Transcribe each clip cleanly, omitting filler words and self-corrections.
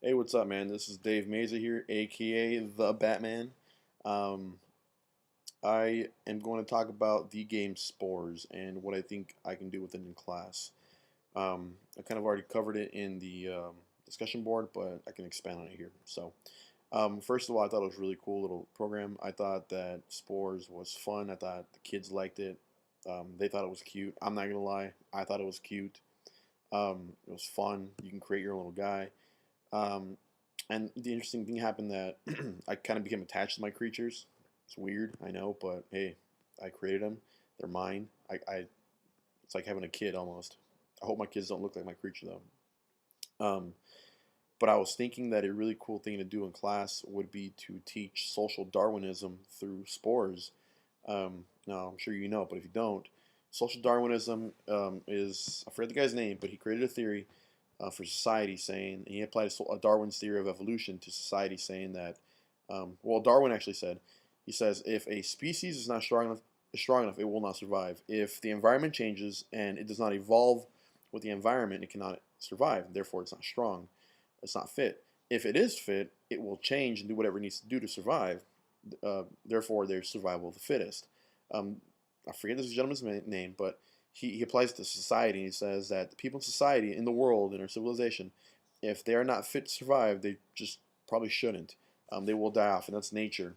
Hey, what's up, man? This is Dave Meza here, aka the Batman. Um, I am going to talk about the game Spores and what I think I can do with it in class. I kind of already covered it in the discussion board, but I can expand on it here. First of all, I thought it was a really cool little program. I thought that Spores was fun. I thought the kids liked it. They thought it was cute. I'm not gonna lie, I thought it was cute. It was fun. You can create your own little guy. Um, and the interesting thing happened that I kind of became attached to my creatures. It's weird, I know, but hey, I created them. They're mine. It's like having a kid almost. I hope my kids don't look like my creature though. But I was thinking that a really cool thing to do in class would be to teach social Darwinism through spores. Now, I'm sure you know, but if you don't, social Darwinism is, I forget the guy's name, but he created a theory for society saying, and he applied a Darwin's theory of evolution to society saying that, well, Darwin actually said, he says, if a species is not strong enough, it will not survive. If the environment changes and it does not evolve with the environment, it cannot survive. Therefore, it's not strong. It's not fit. If it is fit, it will change and do whatever it needs to do to survive. Therefore, there's survival of the fittest. Um, I forget this gentleman's name, but he applies it to society. And he says that the people in society, in the world, in our civilization, if they are not fit to survive, they just probably shouldn't. They will die off, and that's nature.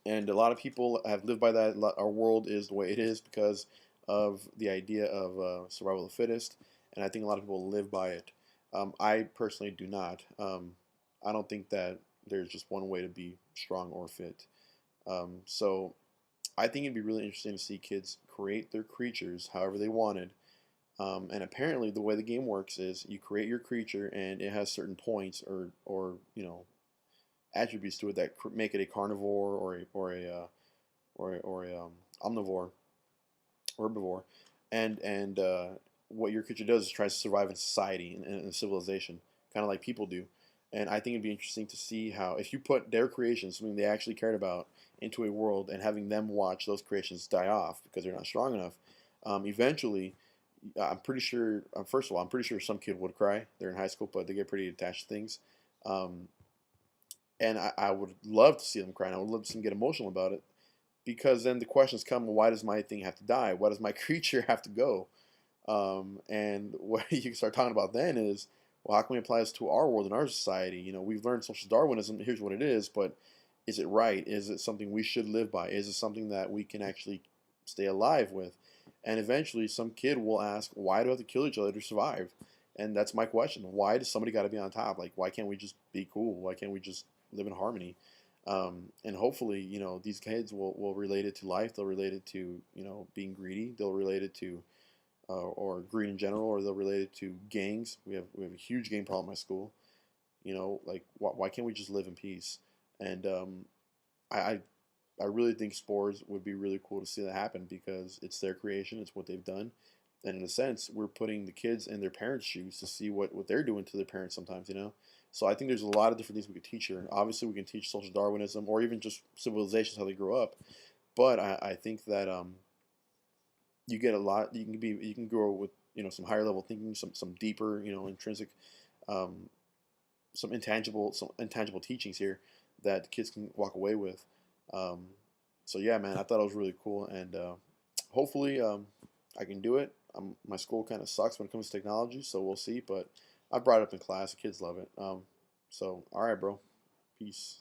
And a lot of people have lived by that. Our world is the way it is because of the idea of survival of the fittest, and I think a lot of people live by it. I personally do not. I don't think that there's just one way to be strong or fit. So I think it'd be really interesting to see kids create their creatures however they wanted. And apparently, the way the game works is you create your creature, and it has certain points or attributes to it that make it a carnivore or a omnivore, herbivore, and what your creature does is tries to survive in society in civilization, kind of like people do. And I think it'd be interesting to see how if you put their creations, something they actually cared about, into a world and having them watch those creations die off because they're not strong enough, eventually, I'm pretty sure. First of all, I'm pretty sure some kid would cry. They're in high school, but they get pretty attached to things. Um, and I would love to see them cry. And I would love to see them get emotional about it because then the questions come: well, why does my thing have to die? Why does my creature have to go? And what you can start talking about then is, well, how can we apply this to our world and our society? We've learned social Darwinism. Here's what it is, but is it right? Is it something we should live by? Is it something that we can actually stay alive with? And eventually, some kid will ask, why do we have to kill each other to survive? And that's my question. Why does somebody got to be on top? Like, why can't we just be cool? Why can't we just live in harmony? And hopefully, these kids will relate it to life. They'll relate it to, being greedy. They'll relate it to or greed in general, or they'll relate it to gangs. We have a huge gang problem at my school. Like why can't we just live in peace? And I, I I really think spores would be really cool to see that happen because it's their creation, it's what they've done, and in a sense, we're putting the kids in their parents' shoes to see what they're doing to their parents sometimes. So I think there's a lot of different things we could teach here. Obviously, we can teach social Darwinism or even just civilizations how they grew up, but I think that you get a lot. You can grow with some higher level thinking, some deeper intrinsic, um, some intangible teachings here that the kids can walk away with. Um, so yeah, man, I thought it was really cool, and hopefully I can do it. My school kind of sucks when it comes to technology, so we'll see. But I brought it up in class. The kids love it. So all right, bro. Peace.